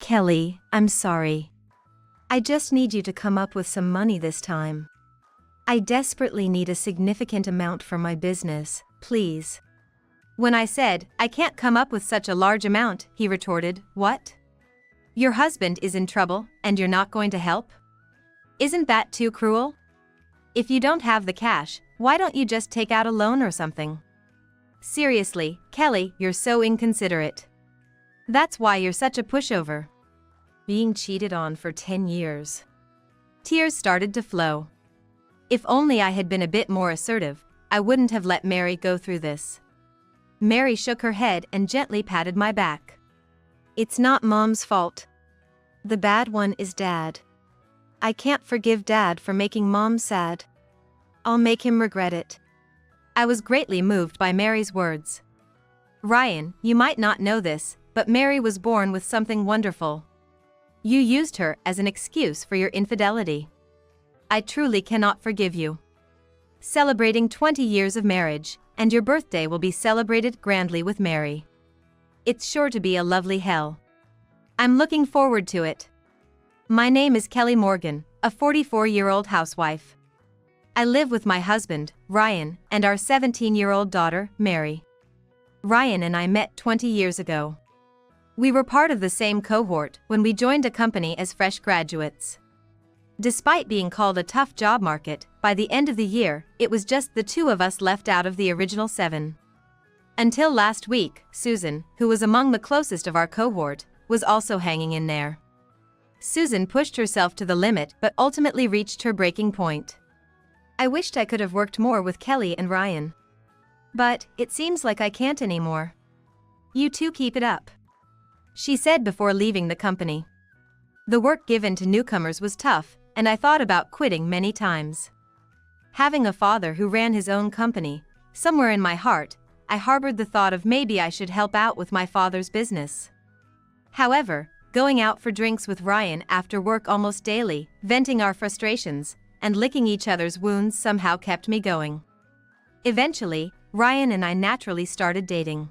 Kelly, I'm sorry. I just need you to come up with some money this time. I desperately need a significant amount for my business, please. When I said, I can't come up with such a large amount, he retorted, what? Your husband is in trouble, and you're not going to help? Isn't that too cruel? If you don't have the cash, why don't you just take out a loan or something? Seriously, Kelly, you're so inconsiderate. That's why you're such a pushover. Being cheated on for 10 years. Tears started to flow. If only I had been a bit more assertive, I wouldn't have let Mary go through this. Mary shook her head and gently patted my back. It's not Mom's fault. The bad one is Dad. I can't forgive Dad for making Mom sad. I'll make him regret it. I was greatly moved by Mary's words. Ryan, you might not know this, but Mary was born with something wonderful. You used her as an excuse for your infidelity. I truly cannot forgive you. Celebrating 20 years of marriage, and your birthday will be celebrated grandly with Mary. It's sure to be a lovely hell. I'm looking forward to it. My name is Kelly Morgan, a 44-year-old housewife. I live with my husband, Ryan, and our 17-year-old daughter, Mary. Ryan and I met 20 years ago. We were part of the same cohort when we joined a company as fresh graduates. Despite being called a tough job market, by the end of the year, it was just the two of us left out of the original 7. Until last week, Susan, who was among the closest of our cohort, was also hanging in there. Susan pushed herself to the limit but ultimately reached her breaking point. I wished I could have worked more with Kelly and Ryan. But it seems like I can't anymore. You two keep it up, she said before leaving the company. The work given to newcomers was tough, and I thought about quitting many times. Having a father who ran his own company, somewhere in my heart, I harbored the thought of maybe I should help out with my father's business. However, going out for drinks with Ryan after work almost daily, venting our frustrations, and licking each other's wounds somehow kept me going. Eventually, Ryan and I naturally started dating.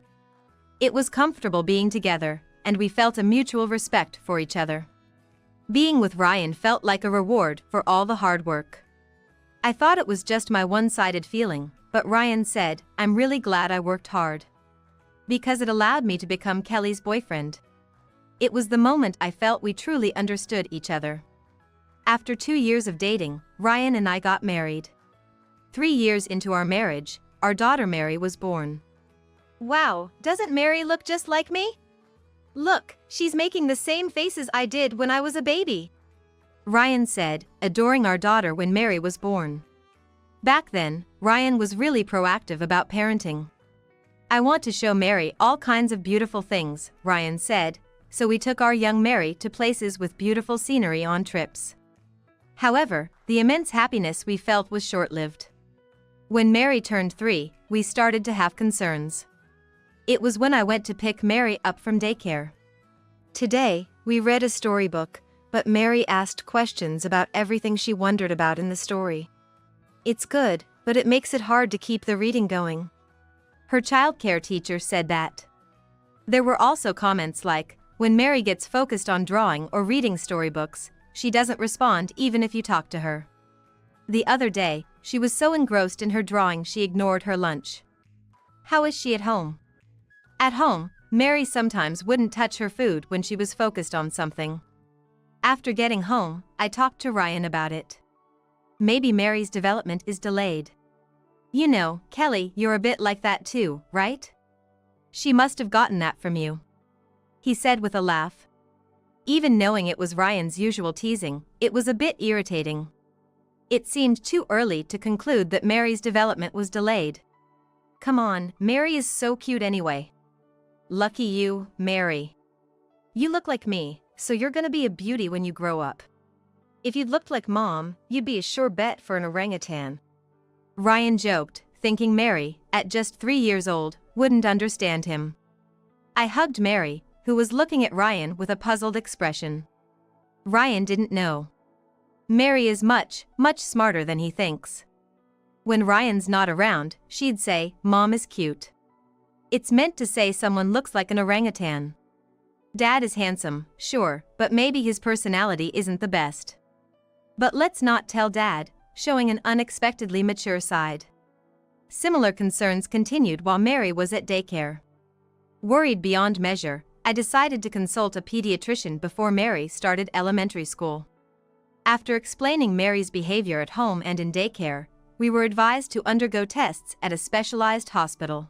It was comfortable being together, and we felt a mutual respect for each other. Being with Ryan felt like a reward for all the hard work. I thought it was just my one-sided feeling, but Ryan said, I'm really glad I worked hard. Because it allowed me to become Kelly's boyfriend. It was the moment I felt we truly understood each other. After 2 years of dating, Ryan and I got married. 3 years into our marriage, our daughter Mary was born. Wow, doesn't Mary look just like me? Look, she's making the same faces I did when I was a baby, Ryan said, adoring our daughter when Mary was born. Back then, Ryan was really proactive about parenting. I want to show Mary all kinds of beautiful things, Ryan said, so we took our young Mary to places with beautiful scenery on trips. However, the immense happiness we felt was short-lived. When Mary turned 3, we started to have concerns. It was when I went to pick Mary up from daycare. Today, we read a storybook, but Mary asked questions about everything she wondered about in the story. It's good, but it makes it hard to keep the reading going. Her childcare teacher said that. There were also comments like, when Mary gets focused on drawing or reading storybooks, she doesn't respond even if you talk to her. The other day, she was so engrossed in her drawing she ignored her lunch. How is she at home? At home, Mary sometimes wouldn't touch her food when she was focused on something. After getting home, I talked to Ryan about it. Maybe Mary's development is delayed. You know, Kelly, you're a bit like that too, right? She must have gotten that from you, he said with a laugh. Even knowing it was Ryan's usual teasing, it was a bit irritating. It seemed too early to conclude that Mary's development was delayed. Come on, Mary is so cute anyway. Lucky you, Mary. You look like me, so you're gonna be a beauty when you grow up. If you'd looked like Mom, you'd be a sure bet for an orangutan. Ryan joked, thinking Mary, at just 3 years old, wouldn't understand him. I hugged Mary, who was looking at Ryan with a puzzled expression. Ryan didn't know. Mary is much, much smarter than he thinks. When Ryan's not around, she'd say, Mom is cute. It's meant to say someone looks like an orangutan. Dad is handsome, sure, but maybe his personality isn't the best. But let's not tell Dad, showing an unexpectedly mature side. Similar concerns continued while Mary was at daycare. Worried beyond measure, I decided to consult a pediatrician before Mary started elementary school. After explaining Mary's behavior at home and in daycare, we were advised to undergo tests at a specialized hospital.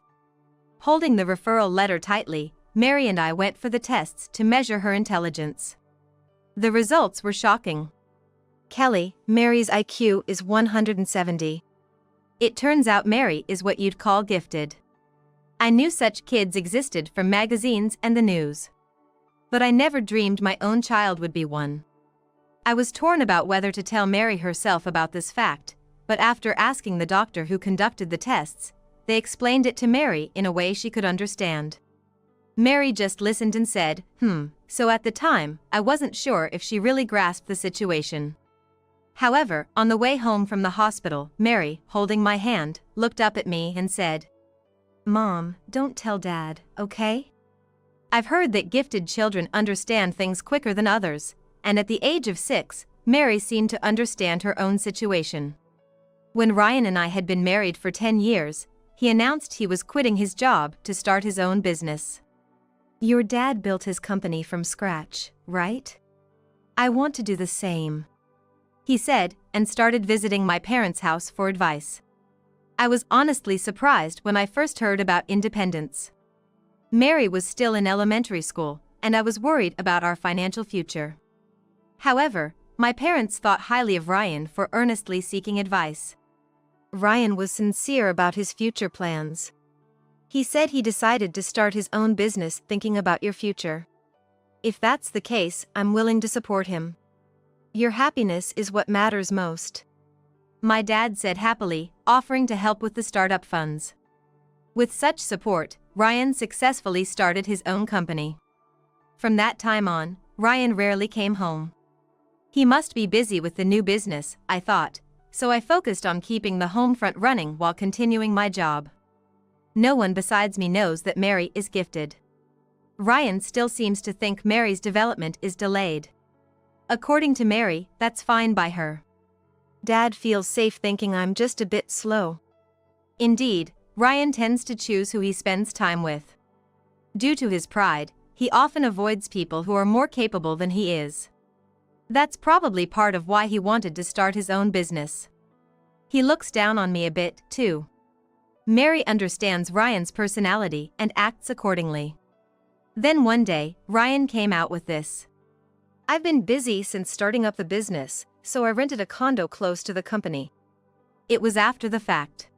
Holding the referral letter tightly, Mary and I went for the tests to measure her intelligence. The results were shocking. Kelly, Mary's IQ is 170. It turns out Mary is what you'd call gifted. I knew such kids existed from magazines and the news. But I never dreamed my own child would be one. I was torn about whether to tell Mary herself about this fact, but after asking the doctor who conducted the tests, they explained it to Mary in a way she could understand. Mary just listened and said, so at the time, I wasn't sure if she really grasped the situation. However, on the way home from the hospital, Mary, holding my hand, looked up at me and said, "Mom, don't tell Dad, okay? I've heard that gifted children understand things quicker than others," and at the age of 6, Mary seemed to understand her own situation. When Ryan and I had been married for 10 years, he announced he was quitting his job to start his own business. "Your dad built his company from scratch, right? I want to do the same," he said, and started visiting my parents' house for advice. I was honestly surprised when I first heard about independence. Mary was still in elementary school, and I was worried about our financial future. However, my parents thought highly of Ryan for earnestly seeking advice. Ryan was sincere about his future plans. He said he decided to start his own business thinking about your future. If that's the case, I'm willing to support him. Your happiness is what matters most, my dad said happily, offering to help with the startup funds. With such support, Ryan successfully started his own company. From that time on, Ryan rarely came home. He must be busy with the new business, I thought, so I focused on keeping the home front running while continuing my job. No one besides me knows that Mary is gifted. Ryan still seems to think Mary's development is delayed. According to Mary, that's fine by her. Dad feels safe thinking I'm just a bit slow. Indeed, Ryan tends to choose who he spends time with. Due to his pride, he often avoids people who are more capable than he is. That's probably part of why he wanted to start his own business. He looks down on me a bit, too. Mary understands Ryan's personality and acts accordingly. Then one day, Ryan came out with this. "I've been busy since starting up the business, so I rented a condo close to the company." It was after the fact.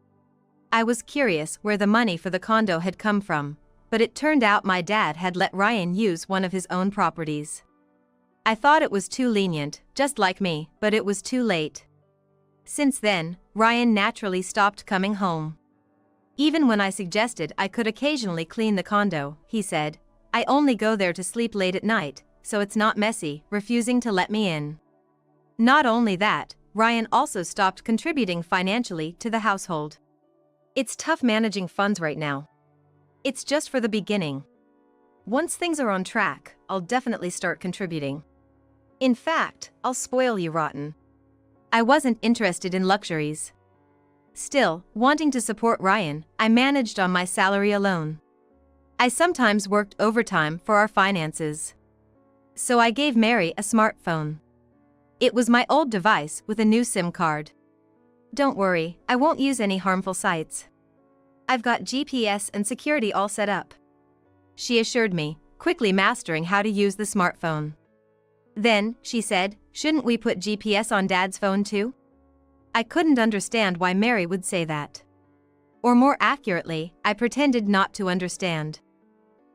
I was curious where the money for the condo had come from, but it turned out my dad had let Ryan use one of his own properties. I thought it was too lenient, just like me, but it was too late. Since then, Ryan naturally stopped coming home. Even when I suggested I could occasionally clean the condo, he said, "I only go there to sleep late at night, so it's not messy," refusing to let me in. Not only that, Ryan also stopped contributing financially to the household. It's tough managing funds right now. It's just for the beginning. Once things are on track, I'll definitely start contributing. In fact, I'll spoil you rotten. I wasn't interested in luxuries. Still, wanting to support Ryan, I managed on my salary alone. I sometimes worked overtime for our finances. So I gave Mary a smartphone. It was my old device with a new SIM card. "Don't worry, I won't use any harmful sites. I've got GPS and security all set up," she assured me, quickly mastering how to use the smartphone. Then, she said, "Shouldn't we put GPS on Dad's phone too?" I couldn't understand why Mary would say that. Or more accurately, I pretended not to understand.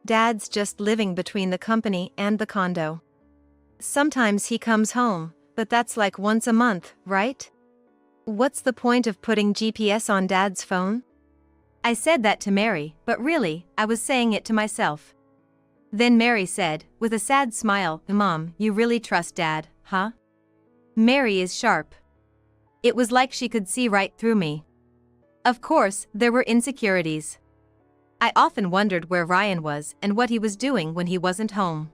Dad's just living between the company and the condo. Sometimes he comes home, but that's like once a month, right? What's the point of putting GPS on Dad's phone? I said that to Mary, but really, I was saying it to myself. Then Mary said, with a sad smile, "Mom, you really trust Dad, huh?" Mary is sharp. It was like she could see right through me. Of course, there were insecurities. I often wondered where Ryan was and what he was doing when he wasn't home.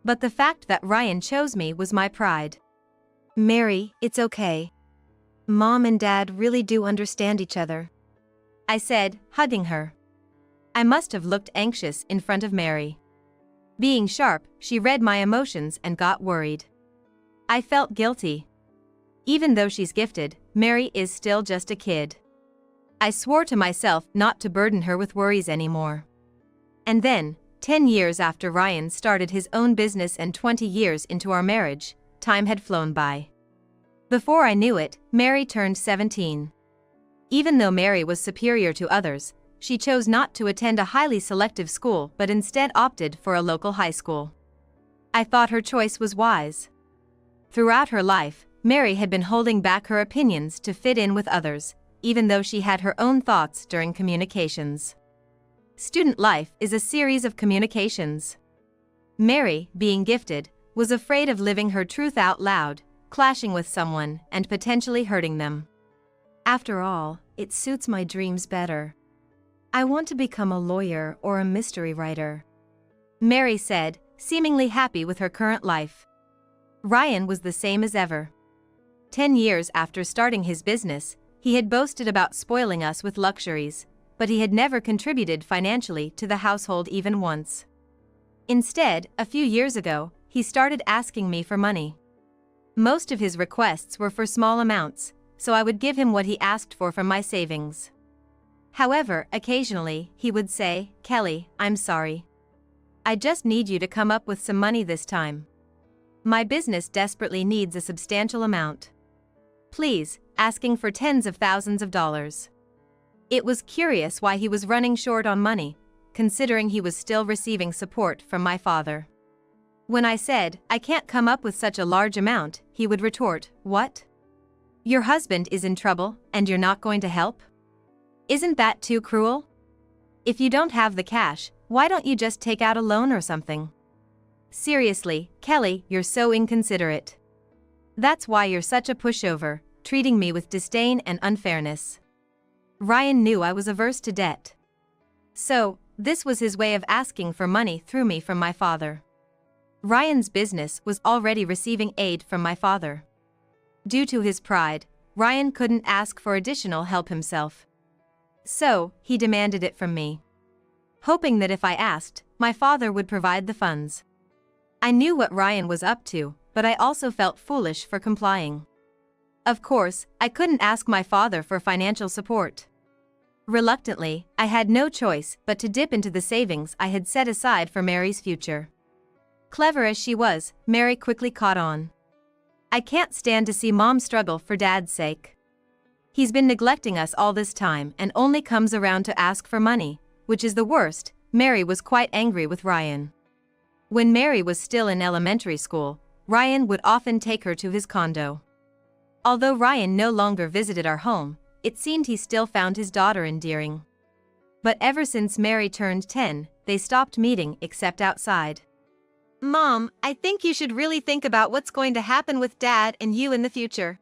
But the fact that Ryan chose me was my pride. "Mary, it's okay. Mom and Dad really do understand each other," I said, hugging her. I must have looked anxious in front of Mary. Being sharp, she read my emotions and got worried. I felt guilty. Even though she's gifted, Mary is still just a kid. I swore to myself not to burden her with worries anymore. And then, 10 years after Ryan started his own business and 20 years into our marriage, time had flown by. Before I knew it, Mary turned 17. Even though Mary was superior to others, she chose not to attend a highly selective school but instead opted for a local high school. I thought her choice was wise. Throughout her life, Mary had been holding back her opinions to fit in with others, even though she had her own thoughts during communications. Student life is a series of communications. Mary, being gifted, was afraid of living her truth out loud, clashing with someone, and potentially hurting them. "After all, it suits my dreams better. I want to become a lawyer or a mystery writer," Mary said, seemingly happy with her current life. Ryan was the same as ever. 10 years after starting his business, he had boasted about spoiling us with luxuries, but he had never contributed financially to the household even once. Instead, a few years ago, he started asking me for money. Most of his requests were for small amounts, so I would give him what he asked for from my savings. However, occasionally, he would say, "Kelly, I'm sorry. I just need you to come up with some money this time. My business desperately needs a substantial amount. Please," asking for tens of thousands of dollars. It was curious why he was running short on money, considering he was still receiving support from my father. When I said, "I can't come up with such a large amount," he would retort, "What? Your husband is in trouble, and you're not going to help? Isn't that too cruel? If you don't have the cash, why don't you just take out a loan or something? Seriously, Kelly, you're so inconsiderate. That's why you're such a pushover, treating me with disdain and unfairness." Ryan knew I was averse to debt. So, this was his way of asking for money through me from my father. Ryan's business was already receiving aid from my father. Due to his pride, Ryan couldn't ask for additional help himself. So, he demanded it from me, hoping that if I asked, my father would provide the funds. I knew what Ryan was up to, but I also felt foolish for complying. Of course, I couldn't ask my father for financial support. Reluctantly, I had no choice but to dip into the savings I had set aside for Mary's future. Clever as she was, Mary quickly caught on. "I can't stand to see Mom struggle for Dad's sake. He's been neglecting us all this time and only comes around to ask for money, which is the worst." Mary was quite angry with Ryan. When Mary was still in elementary school, Ryan would often take her to his condo. Although Ryan no longer visited our home, it seemed he still found his daughter endearing. But ever since Mary turned 10, they stopped meeting except outside. "Mom, I think you should really think about what's going to happen with Dad and you in the future.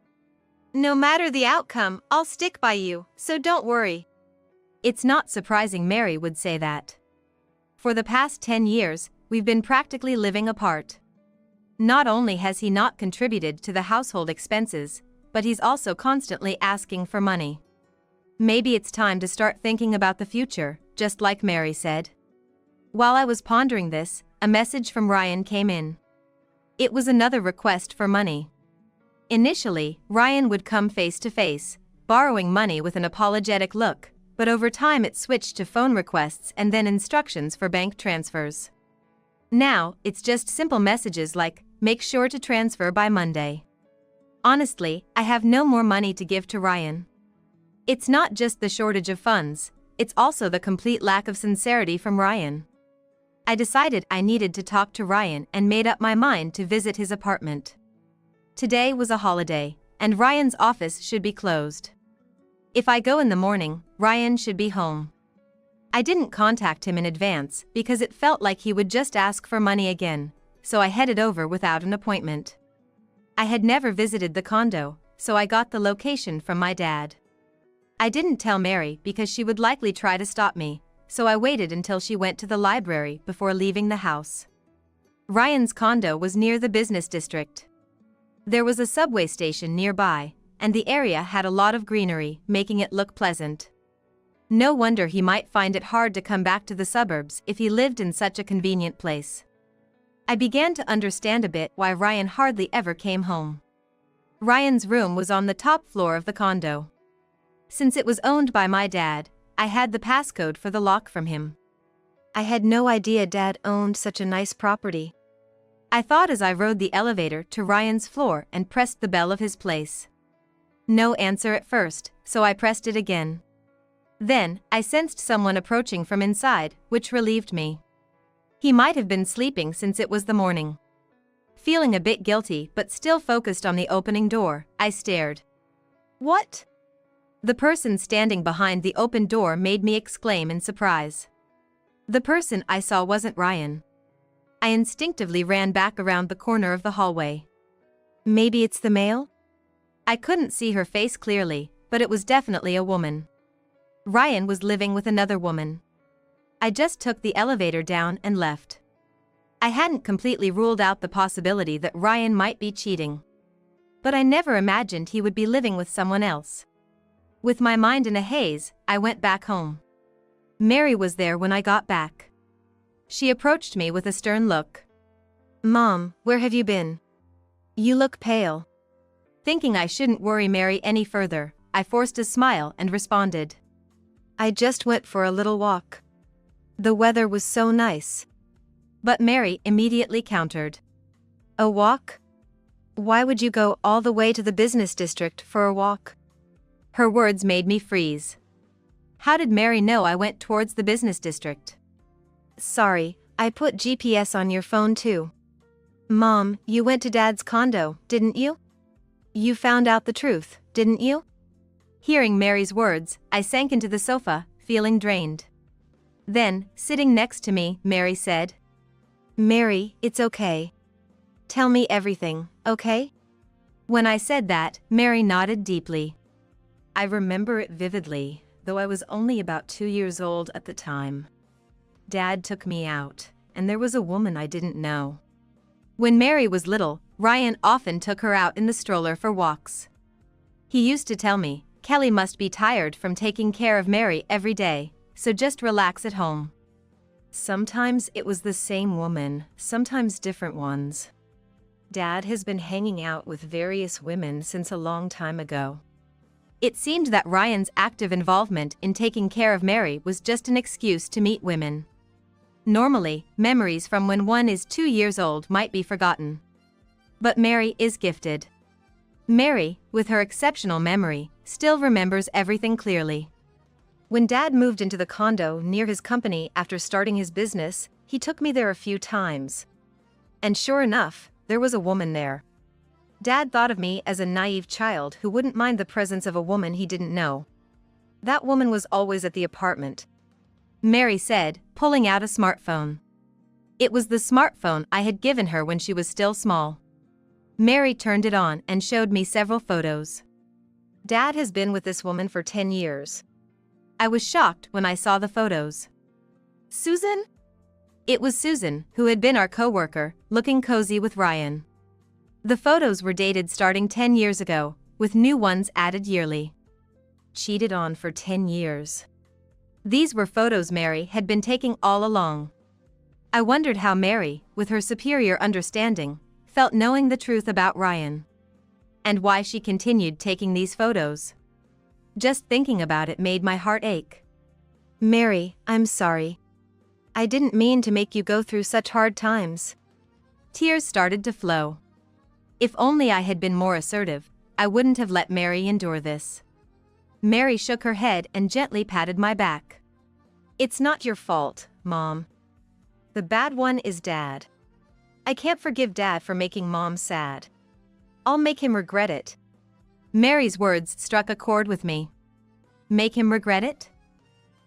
No matter the outcome, I'll stick by you, so don't worry." It's not surprising Mary would say that. For the past 10 years, we've been practically living apart. Not only has he not contributed to the household expenses, but he's also constantly asking for money. Maybe it's time to start thinking about the future, just like Mary said. While I was pondering this, a message from Ryan came in. It was another request for money. Initially, Ryan would come face to face, borrowing money with an apologetic look, but over time it switched to phone requests and then instructions for bank transfers. Now, it's just simple messages like, "Make sure to transfer by Monday." Honestly, I have no more money to give to Ryan. It's not just the shortage of funds, it's also the complete lack of sincerity from Ryan. I decided I needed to talk to Ryan and made up my mind to visit his apartment. Today was a holiday, and Ryan's office should be closed. If I go in the morning, Ryan should be home. I didn't contact him in advance because it felt like he would just ask for money again, so I headed over without an appointment. I had never visited the condo, so I got the location from my dad. I didn't tell Mary because she would likely try to stop me, so I waited until she went to the library before leaving the house. Ryan's condo was near the business district. There was a subway station nearby, and the area had a lot of greenery, making it look pleasant. No wonder he might find it hard to come back to the suburbs if he lived in such a convenient place. I began to understand a bit why Ryan hardly ever came home. Ryan's room was on the top floor of the condo. Since it was owned by my dad, I had the passcode for the lock from him. I had no idea Dad owned such a nice property. I thought as I rode the elevator to Ryan's floor and pressed the bell of his place. No answer at first, so I pressed it again. Then, I sensed someone approaching from inside, which relieved me. He might have been sleeping since it was the morning. Feeling a bit guilty but still focused on the opening door, I stared. "What?" The person standing behind the open door made me exclaim in surprise. The person I saw wasn't Ryan. I instinctively ran back around the corner of the hallway. Maybe it's the mail? I couldn't see her face clearly, but it was definitely a woman. Ryan was living with another woman. I just took the elevator down and left. I hadn't completely ruled out the possibility that Ryan might be cheating. But I never imagined he would be living with someone else. With my mind in a haze, I went back home. Mary was there when I got back. She approached me with a stern look. "Mom, where have you been? You look pale." Thinking I shouldn't worry Mary any further, I forced a smile and responded. "I just went for a little walk. The weather was so nice." But Mary immediately countered. "A walk? Why would you go all the way to the business district for a walk?" Her words made me freeze. How did Mary know I went towards the business district? "Sorry, I put GPS on your phone too." "Mom, you went to Dad's condo, didn't you? You found out the truth, didn't you?" Hearing Mary's words, I sank into the sofa, feeling drained. Then, sitting next to me, Mary said, "Mary, it's okay. Tell me everything, okay?" When I said that, Mary nodded deeply. I remember it vividly, though I was only about 2 years old at the time. Dad took me out, and there was a woman I didn't know. When Mary was little, Ryan often took her out in the stroller for walks. He used to tell me, "Kelly must be tired from taking care of Mary every day, so just relax at home." Sometimes it was the same woman, sometimes different ones. Dad has been hanging out with various women since a long time ago. It seemed that Ryan's active involvement in taking care of Mary was just an excuse to meet women. Normally, memories from when one is 2 years old might be forgotten. But Mary is gifted. Mary, with her exceptional memory, still remembers everything clearly. When Dad moved into the condo near his company after starting his business, he took me there a few times. And sure enough, there was a woman there. Dad thought of me as a naive child who wouldn't mind the presence of a woman he didn't know. That woman was always at the apartment. Mary said, pulling out a smartphone. It was the smartphone I had given her when she was still small. Mary turned it on and showed me several photos. Dad has been with this woman for 10 years. I was shocked when I saw the photos. "Susan?" It was Susan, who had been our co-worker, looking cozy with Ryan. The photos were dated starting 10 years ago, with new ones added yearly. Cheated on for 10 years. These were photos Mary had been taking all along. I wondered how Mary, with her superior understanding, felt knowing the truth about Ryan. And why she continued taking these photos. Just thinking about it made my heart ache. "Mary, I'm sorry. I didn't mean to make you go through such hard times." Tears started to flow. If only I had been more assertive, I wouldn't have let Mary endure this. Mary shook her head and gently patted my back. "It's not your fault, Mom. The bad one is Dad. I can't forgive Dad for making Mom sad. I'll make him regret it." Mary's words struck a chord with me. Make him regret it?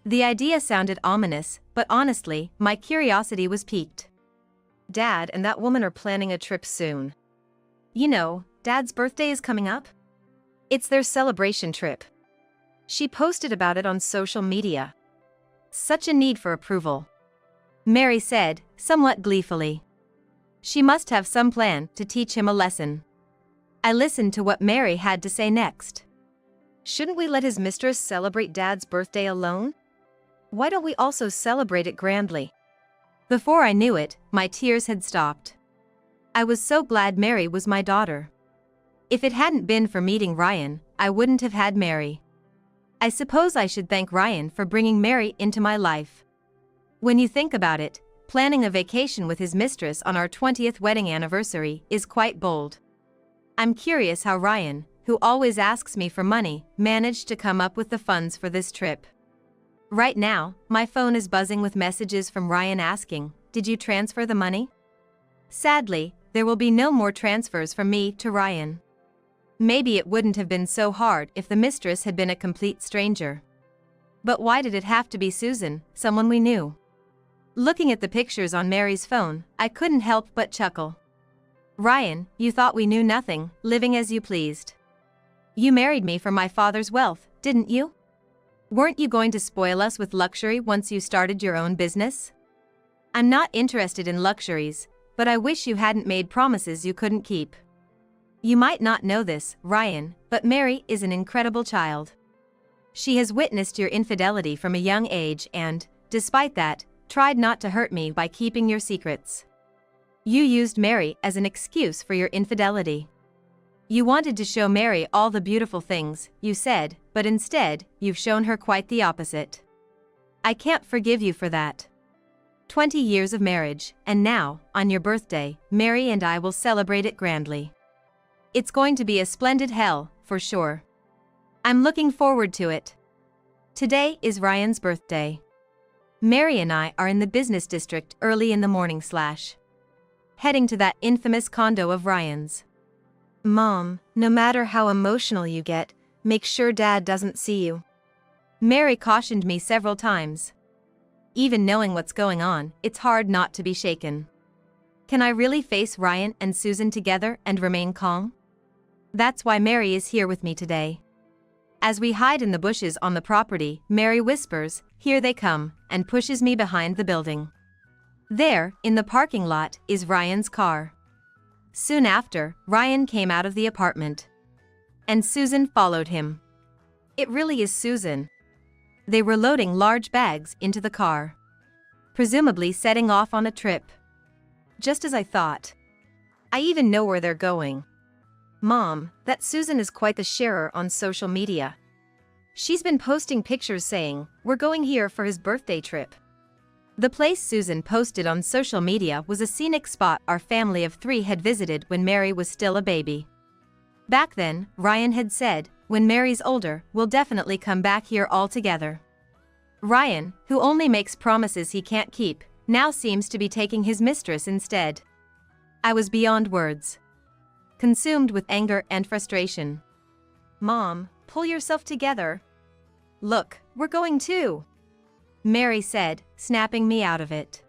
The idea sounded ominous, but honestly, my curiosity was piqued. Dad and that woman are planning a trip soon. You know, Dad's birthday is coming up. It's their celebration trip. She posted about it on social media. Such a need for approval. Mary said, somewhat gleefully. She must have some plan to teach him a lesson. I listened to what Mary had to say next. Shouldn't we let his mistress celebrate Dad's birthday alone? Why don't we also celebrate it grandly? Before I knew it, my tears had stopped. I was so glad Mary was my daughter. If it hadn't been for meeting Ryan, I wouldn't have had Mary. I suppose I should thank Ryan for bringing Mary into my life. When you think about it, planning a vacation with his mistress on our 20th wedding anniversary is quite bold. I'm curious how Ryan, who always asks me for money, managed to come up with the funds for this trip. Right now, my phone is buzzing with messages from Ryan asking, "Did you transfer the money?" Sadly, there will be no more transfers from me to Ryan. Maybe it wouldn't have been so hard if the mistress had been a complete stranger. But why did it have to be Susan, someone we knew? Looking at the pictures on Mary's phone, I couldn't help but chuckle. Ryan, you thought we knew nothing, living as you pleased. You married me for my father's wealth, didn't you? Weren't you going to spoil us with luxury once you started your own business? I'm not interested in luxuries, but I wish you hadn't made promises you couldn't keep. You might not know this, Ryan, but Mary is an incredible child. She has witnessed your infidelity from a young age and, despite that, tried not to hurt me by keeping your secrets. You used Mary as an excuse for your infidelity. You wanted to show Mary all the beautiful things, you said, but instead, you've shown her quite the opposite. I can't forgive you for that. 20 years of marriage, and now, on your birthday, Mary and I will celebrate it grandly. It's going to be a splendid hell, for sure. I'm looking forward to it. Today is Ryan's birthday. Mary and I are in the business district early in the morning / heading to that infamous condo of Ryan's. Mom, no matter how emotional you get, make sure Dad doesn't see you. Mary cautioned me several times. Even knowing what's going on, it's hard not to be shaken. Can I really face Ryan and Susan together and remain calm? That's why Mary is here with me today. As we hide in the bushes on the property, Mary whispers, "Here they come," and pushes me behind the building. There, in the parking lot, is Ryan's car. Soon after, Ryan came out of the apartment. And Susan followed him. It really is Susan. They were loading large bags into the car. Presumably setting off on a trip. Just as I thought. I even know where they're going. Mom, that Susan is quite the sharer on social media. She's been posting pictures saying, "We're going here for his birthday trip." The place Susan posted on social media was a scenic spot our family of 3 had visited when Mary was still a baby. Back then, Ryan had said, "When Mary's older, we'll definitely come back here all together." Ryan, who only makes promises he can't keep, now seems to be taking his mistress instead. I was beyond words. Consumed with anger and frustration. Mom, pull yourself together. Look, we're going too. Mary said, snapping me out of it.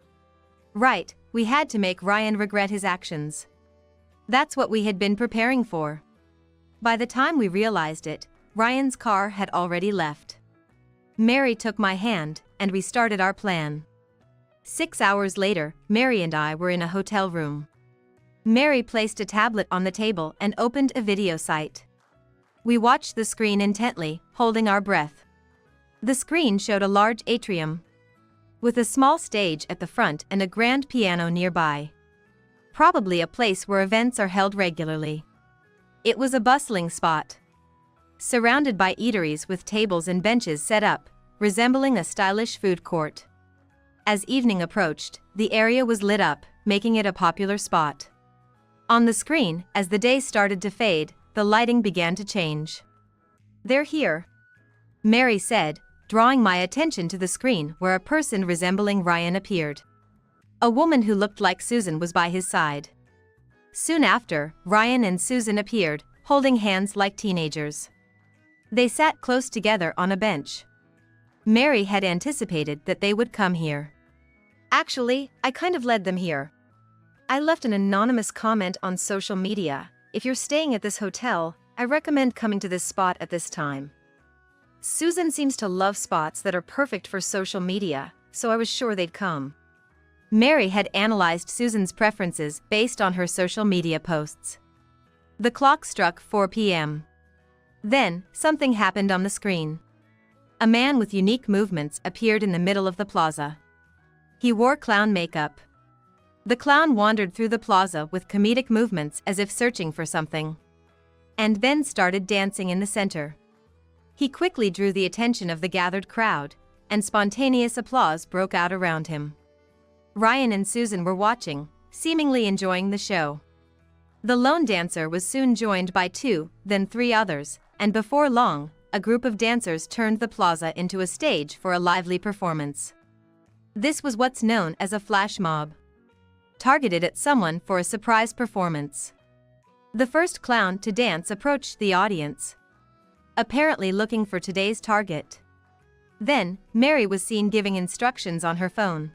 Right, we had to make Ryan regret his actions. That's what we had been preparing for. By the time we realized it, Ryan's car had already left. Mary took my hand, and we started our plan. 6 hours later, Mary and I were in a hotel room. Mary placed a tablet on the table and opened a video site. We watched the screen intently, holding our breath. The screen showed a large atrium, with a small stage at the front and a grand piano nearby. Probably a place where events are held regularly. It was a bustling spot, surrounded by eateries with tables and benches set up, resembling a stylish food court. As evening approached, the area was lit up, making it a popular spot. On the screen, as the day started to fade, the lighting began to change. "They're here," Mary said, drawing my attention to the screen where a person resembling Ryan appeared. A woman who looked like Susan was by his side. Soon after, Ryan and Susan appeared, holding hands like teenagers. They sat close together on a bench. Mary had anticipated that they would come here. Actually, I kind of led them here. I left an anonymous comment on social media. "If you're staying at this hotel, I recommend coming to this spot at this time." Susan seems to love spots that are perfect for social media, so I was sure they'd come. Mary had analyzed Susan's preferences based on her social media posts. The clock struck 4 p.m. Then, something happened on the screen. A man with unique movements appeared in the middle of the plaza. He wore clown makeup. The clown wandered through the plaza with comedic movements as if searching for something. And then started dancing in the center. He quickly drew the attention of the gathered crowd, and spontaneous applause broke out around him. Ryan and Susan were watching, seemingly enjoying the show. The lone dancer was soon joined by 2, then 3 others, and before long, a group of dancers turned the plaza into a stage for a lively performance. This was what's known as a flash mob, targeted at someone for a surprise performance. The first clown to dance approached the audience, apparently looking for today's target. Then, Mary was seen giving instructions on her phone.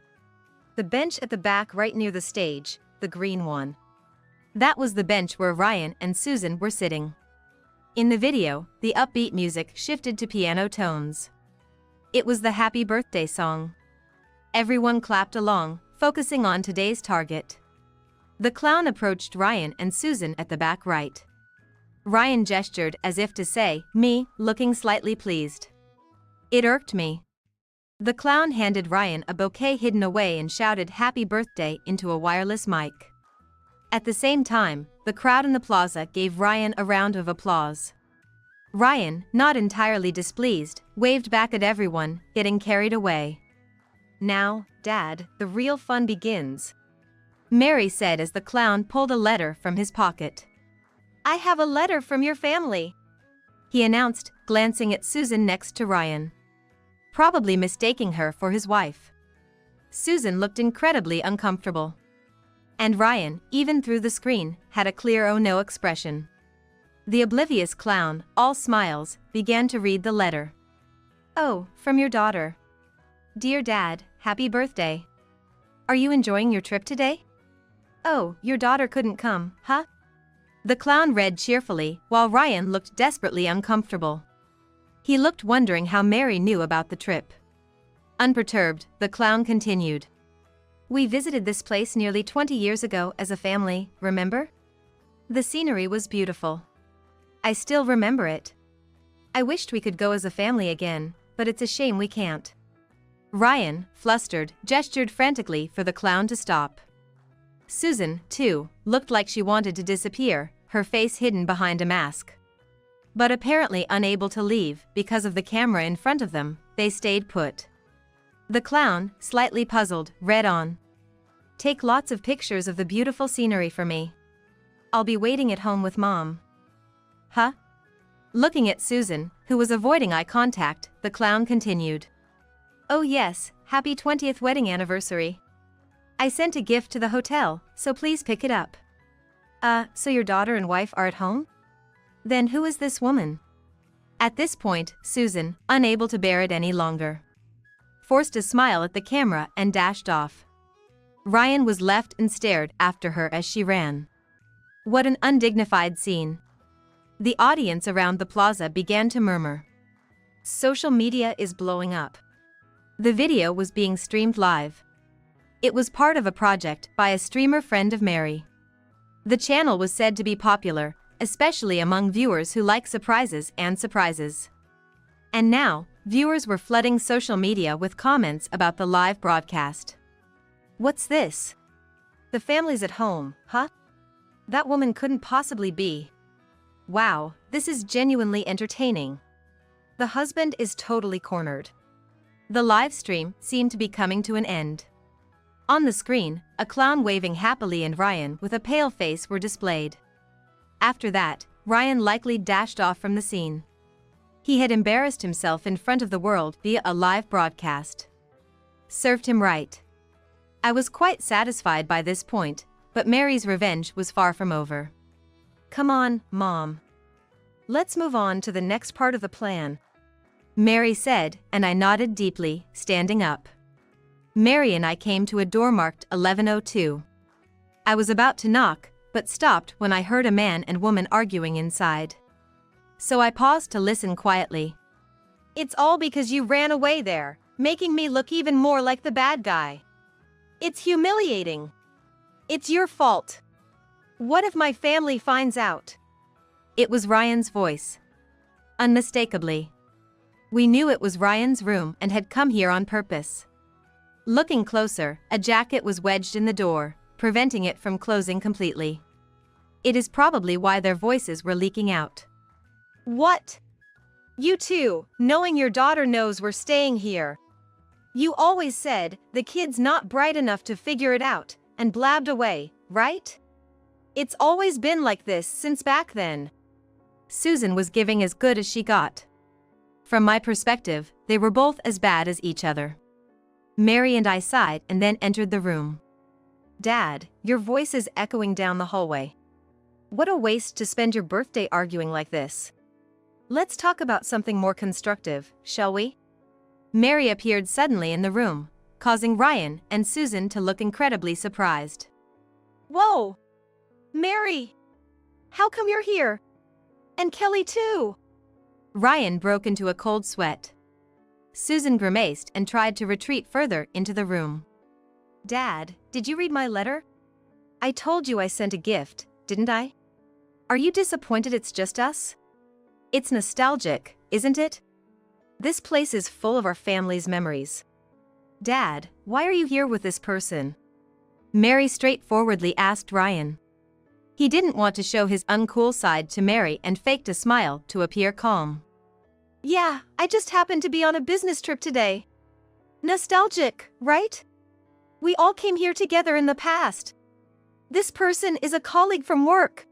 The bench at the back right near the stage, the green one. That was the bench where Ryan and Susan were sitting. In the video, the upbeat music shifted to piano tones. It was the happy birthday song. Everyone clapped along, focusing on today's target. The clown approached Ryan and Susan at the back right. Ryan gestured as if to say, "Me," looking slightly pleased. "It irked me." The clown handed Ryan a bouquet hidden away and shouted "Happy Birthday" into a wireless mic. At the same time, the crowd in the plaza gave Ryan a round of applause. Ryan, not entirely displeased, waved back at everyone, getting carried away. "Now, Dad, the real fun begins," Mary said as the clown pulled a letter from his pocket. "I have a letter from your family," he announced, glancing at Susan next to Ryan, probably mistaking her for his wife. Susan looked incredibly uncomfortable. And Ryan, even through the screen, had a clear "oh no" expression. The oblivious clown, all smiles, began to read the letter. "Oh, from your daughter. Dear Dad, happy birthday. Are you enjoying your trip today? Oh, your daughter couldn't come, huh?" The clown read cheerfully, while Ryan looked desperately uncomfortable. He looked wondering how Mary knew about the trip. Unperturbed, the clown continued. "We visited this place nearly 20 years ago as a family, remember? The scenery was beautiful. I still remember it. I wished we could go as a family again, but it's a shame we can't." Ryan, flustered, gestured frantically for the clown to stop. Susan, too, looked like she wanted to disappear, her face hidden behind a mask. But apparently unable to leave because of the camera in front of them, they stayed put. The clown, slightly puzzled, read on. "Take lots of pictures of the beautiful scenery for me. I'll be waiting at home with Mom." Huh? Looking at Susan, who was avoiding eye contact, the clown continued. "Oh yes, happy 20th wedding anniversary. I sent a gift to the hotel, so please pick it up." So your daughter and wife are at home? Then who is this woman?" At this point, Susan, unable to bear it any longer, forced a smile at the camera and dashed off. Ryan was left and stared after her as she ran. What an undignified scene. The audience around the plaza began to murmur. Social media is blowing up. The video was being streamed live. It was part of a project by a streamer friend of Mary. The channel was said to be popular, especially among viewers who like surprises and surprises. And now, viewers were flooding social media with comments about the live broadcast. "What's this? The family's at home, huh? That woman couldn't possibly be. Wow, this is genuinely entertaining. The husband is totally cornered." The live stream seemed to be coming to an end. On the screen, a clown waving happily and Ryan with a pale face were displayed. After that, Ryan likely dashed off from the scene. He had embarrassed himself in front of the world via a live broadcast. Served him right. I was quite satisfied by this point, but Mary's revenge was far from over. "Come on, Mom. Let's move on to the next part of the plan," Mary said, and I nodded deeply, standing up. Mary and I came to a door marked 1102. I was about to knock, but stopped when I heard a man and woman arguing inside. So I paused to listen quietly. "It's all because you ran away there, making me look even more like the bad guy." It's humiliating. It's your fault. What if my family finds out? It was Ryan's voice. Unmistakably. We knew it was Ryan's room and had come here on purpose. Looking closer, a jacket was wedged in the door, preventing it from closing completely. It is probably why their voices were leaking out. What? You too, knowing your daughter knows we're staying here. You always said, the kid's not bright enough to figure it out, and blabbed away, right? It's always been like this since back then. Susan was giving as good as she got. From my perspective, they were both as bad as each other. Mary and I sighed and then entered the room. Dad, your voice is echoing down the hallway. What a waste to spend your birthday arguing like this. Let's talk about something more constructive, shall we? Mary appeared suddenly in the room, causing Ryan and Susan to look incredibly surprised. Whoa! Mary! How come you're here? And Kelly too! Ryan broke into a cold sweat. Susan grimaced and tried to retreat further into the room. Dad, did you read my letter? I told you I sent a gift, didn't I? Are you disappointed it's just us? It's nostalgic, isn't it? This place is full of our family's memories. Dad, why are you here with this person? Mary straightforwardly asked Ryan. He didn't want to show his uncool side to Mary and faked a smile to appear calm. Yeah, I just happened to be on a business trip today. Nostalgic, right? We all came here together in the past. This person is a colleague from work.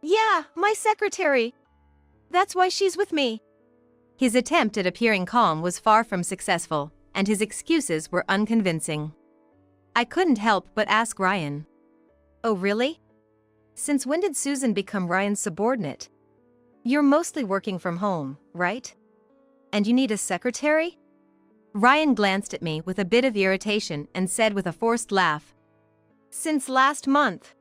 Yeah, my secretary. That's why she's with me. His attempt at appearing calm was far from successful, and his excuses were unconvincing. I couldn't help but ask Ryan. Oh really? Since when did Susan become Ryan's subordinate? You're mostly working from home, right? And you need a secretary? Ryan glanced at me with a bit of irritation and said with a forced laugh. Since last month.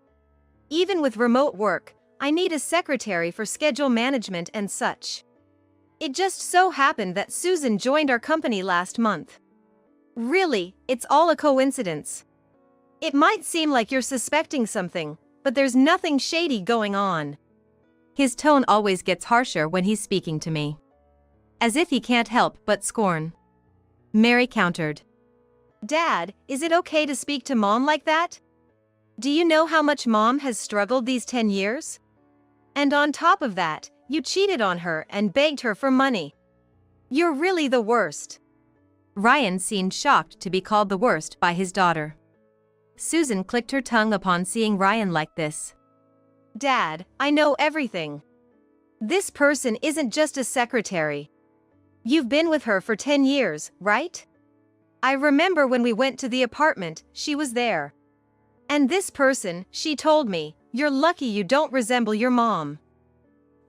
Even with remote work, I need a secretary for schedule management and such. It just so happened that Susan joined our company last month. Really, it's all a coincidence. It might seem like you're suspecting something, but there's nothing shady going on. His tone always gets harsher when he's speaking to me. As if he can't help but scorn. Mary countered. Dad, is it okay to speak to Mom like that? Do you know how much Mom has struggled these 10 years? And on top of that, you cheated on her and begged her for money. You're really the worst. Ryan seemed shocked to be called the worst by his daughter. Susan clicked her tongue upon seeing Ryan like this. Dad, I know everything. This person isn't just a secretary. You've been with her for 10 years, right? I remember when we went to the apartment, she was there. And this person, she told me, you're lucky you don't resemble your mom.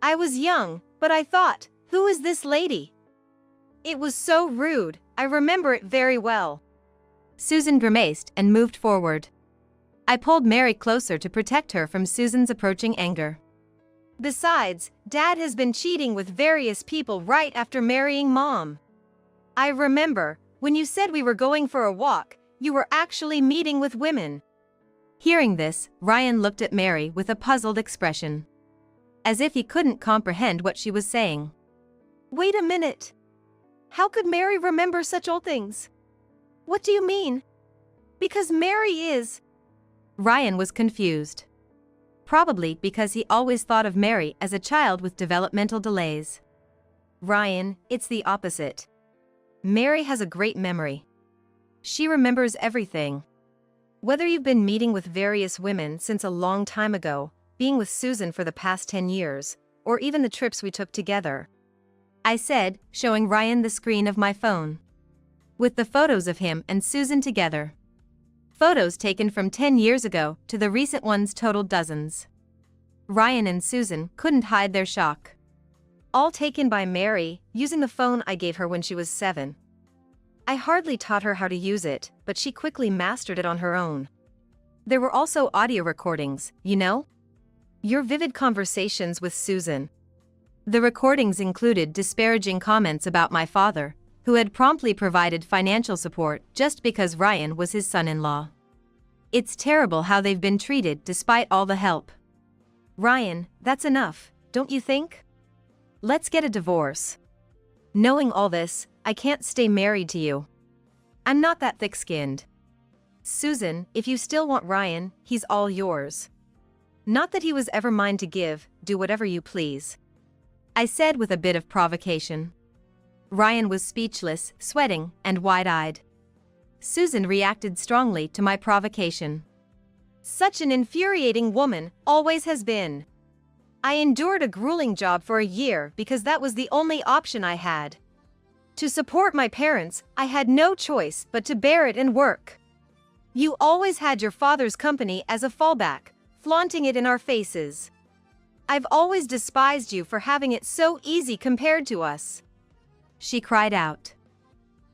I was young, but I thought, who is this lady? It was so rude, I remember it very well. Susan grimaced and moved forward. I pulled Mary closer to protect her from Susan's approaching anger. Besides, Dad has been cheating with various people right after marrying Mom. I remember, when you said we were going for a walk, you were actually meeting with women. Hearing this, Ryan looked at Mary with a puzzled expression. As if he couldn't comprehend what she was saying. Wait a minute. How could Mary remember such old things? What do you mean? Because Mary is... Ryan was confused. Probably because he always thought of Mary as a child with developmental delays. Ryan, it's the opposite. Mary has a great memory. She remembers everything. Whether you've been meeting with various women since a long time ago, being with Susan for the past 10 years, or even the trips we took together. I said, showing Ryan the screen of my phone. With the photos of him and Susan together. Photos taken from 10 years ago to the recent ones totaled dozens. Ryan and Susan couldn't hide their shock. All taken by Mary, using the phone I gave her when she was 7. I hardly taught her how to use it, but she quickly mastered it on her own. There were also audio recordings, you know? Your vivid conversations with Susan. The recordings included disparaging comments about my father, who had promptly provided financial support just because Ryan was his son-in-law. It's terrible how they've been treated despite all the help. Ryan, that's enough, don't you think? Let's get a divorce. Knowing all this, I can't stay married to you. I'm not that thick-skinned. Susan, if you still want Ryan, he's all yours. Not that he was ever mine to give, do whatever you please. I said with a bit of provocation. Ryan was speechless, sweating, and wide-eyed. Susan reacted strongly to my provocation. Such an infuriating woman, always has been. I endured a grueling job for a year because that was the only option I had. To support my parents, I had no choice but to bear it and work. You always had your father's company as a fallback, flaunting it in our faces. I've always despised you for having it so easy compared to us. She cried out.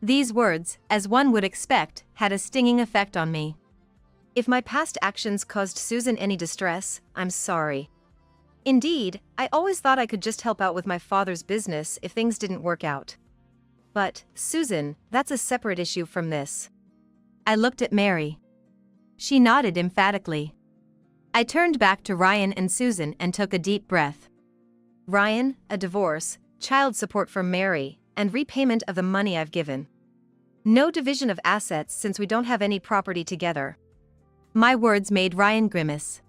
These words, as one would expect, had a stinging effect on me. If my past actions caused Susan any distress, I'm sorry. Indeed, I always thought I could just help out with my father's business if things didn't work out. But, Susan, that's a separate issue from this. I looked at Mary. She nodded emphatically. I turned back to Ryan and Susan and took a deep breath. Ryan, a divorce, child support from Mary, and repayment of the money I've given. No division of assets since we don't have any property together. My words made Ryan grimace.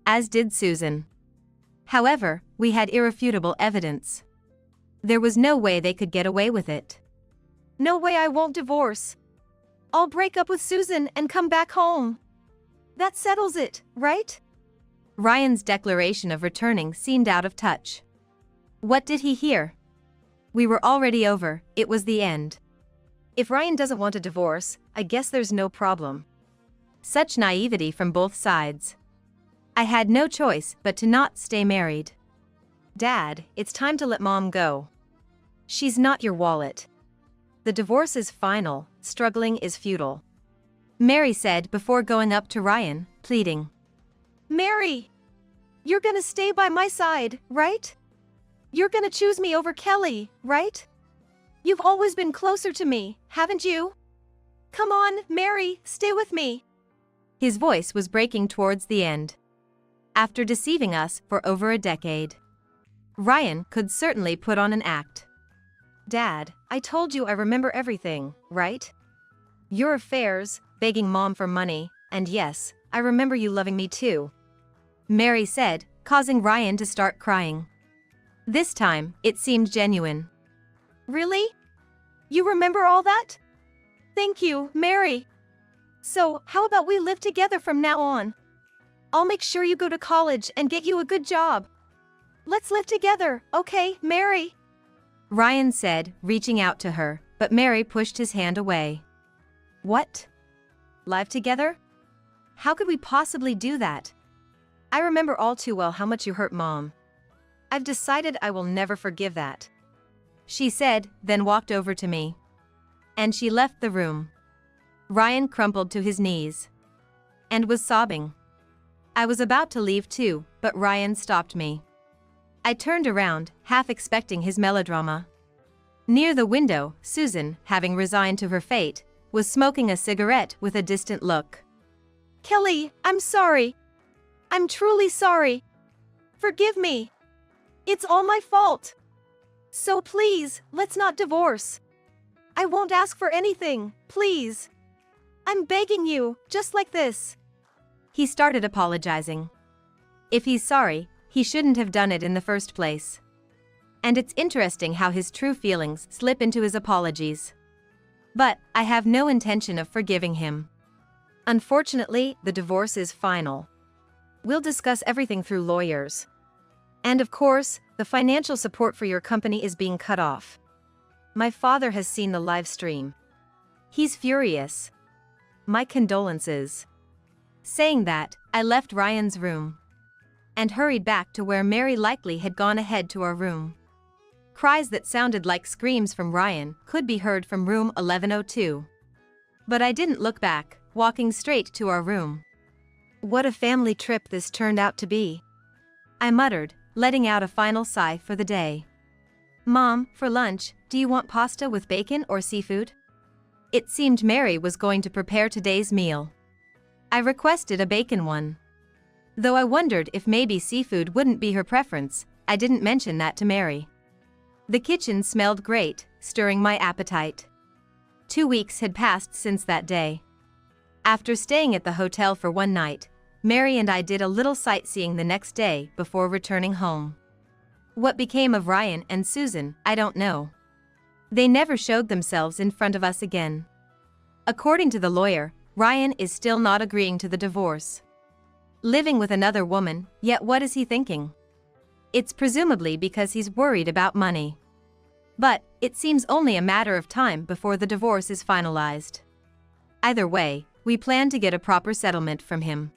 As did Susan. However, we had irrefutable evidence. There was no way they could get away with it. No way I won't divorce. I'll break up with Susan and come back home. That settles it, right? Ryan's declaration of returning seemed out of touch. What did he hear? We were already over, it was the end. If Ryan doesn't want a divorce, I guess there's no problem. Such naivety from both sides. I had no choice but to not stay married. Dad, it's time to let Mom go. She's not your wallet. The divorce is final, struggling is futile. Mary said before going up to Ryan, pleading. Mary! You're gonna stay by my side, right? You're gonna choose me over Kelly, right? You've always been closer to me, haven't you? Come on, Mary, stay with me. His voice was breaking towards the end. After deceiving us for over a decade, Ryan could certainly put on an act. Dad, I told you I remember everything, right? Your affairs, begging Mom for money, and yes, I remember you loving me too. Mary said, causing Ryan to start crying. This time, it seemed genuine. Really? You remember all that? Thank you, Mary. So, how about we live together from now on? I'll make sure you go to college and get you a good job. Let's live together, okay, Mary? Ryan said, reaching out to her, but Mary pushed his hand away. What? Live together? How could we possibly do that? I remember all too well how much you hurt Mom. I've decided I will never forgive that. She said, then walked over to me. And she left the room. Ryan crumpled to his knees. And was sobbing. I was about to leave too, but Ryan stopped me. I turned around, half expecting his melodrama. Near the window, Susan, having resigned to her fate, was smoking a cigarette with a distant look. Kelly, I'm sorry. I'm truly sorry. Forgive me. It's all my fault. So please, let's not divorce. I won't ask for anything, please. I'm begging you, just like this. He started apologizing. If he's sorry, he shouldn't have done it in the first place. And it's interesting how his true feelings slip into his apologies. But I have no intention of forgiving him. Unfortunately, the divorce is final. We'll discuss everything through lawyers. And of course, the financial support for your company is being cut off. My father has seen the live stream. He's furious. My condolences. Saying that, I left Ryan's room. And hurried back to where Mary likely had gone ahead to our room. Cries that sounded like screams from Ryan could be heard from room 1102. But I didn't look back, walking straight to our room. What a family trip this turned out to be. I muttered, letting out a final sigh for the day. Mom, for lunch, do you want pasta with bacon or seafood? It seemed Mary was going to prepare today's meal. I requested a bacon one. Though I wondered if maybe seafood wouldn't be her preference, I didn't mention that to Mary. The kitchen smelled great, stirring my appetite. 2 weeks had passed since that day. After staying at the hotel for one night, Mary and I did a little sightseeing the next day before returning home. What became of Ryan and Susan, I don't know. They never showed themselves in front of us again. According to the lawyer, Ryan is still not agreeing to the divorce. Living with another woman, yet what is he thinking? It's presumably because he's worried about money. But it seems only a matter of time before the divorce is finalized. Either way, we plan to get a proper settlement from him.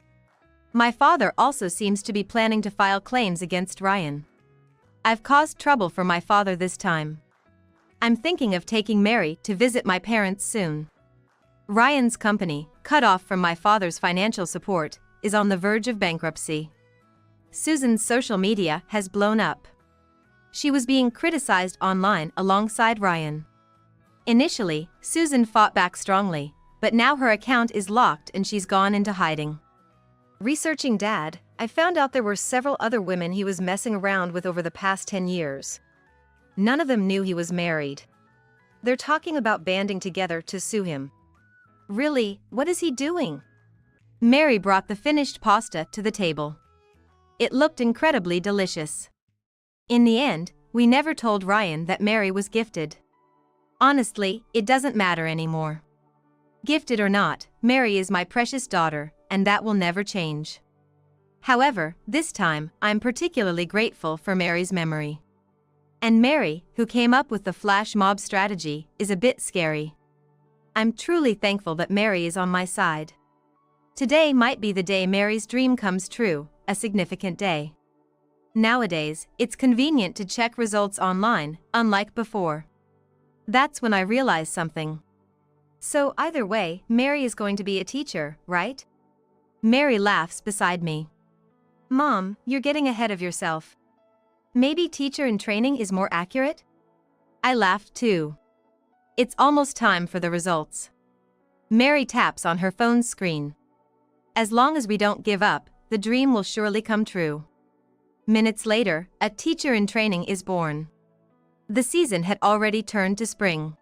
My father also seems to be planning to file claims against Ryan. I've caused trouble for my father this time. I'm thinking of taking Mary to visit my parents soon. Ryan's company, cut off from my father's financial support, is on the verge of bankruptcy. Susan's social media has blown up. She was being criticized online alongside Ryan. Initially, Susan fought back strongly, but now her account is locked and she's gone into hiding. Researching Dad, I found out there were several other women he was messing around with over the past 10 years. None of them knew he was married. They're talking about banding together to sue him. Really, what is he doing? Mary brought the finished pasta to the table. It looked incredibly delicious. In the end, we never told Ryan that Mary was gifted. Honestly, it doesn't matter anymore. Gifted or not, Mary is my precious daughter, and that will never change. However, this time, I'm particularly grateful for Mary's memory. And Mary, who came up with the flash mob strategy, is a bit scary. I'm truly thankful that Mary is on my side. Today might be the day Mary's dream comes true, a significant day. Nowadays, it's convenient to check results online, unlike before. That's when I realized something. So either way, Mary is going to be a teacher, right? Mary laughs beside me. Mom, you're getting ahead of yourself. Maybe teacher in training is more accurate? I laughed too. It's almost time for the results. Mary taps on her phone's screen. As long as we don't give up, the dream will surely come true. Minutes later, a teacher in training is born. The season had already turned to spring.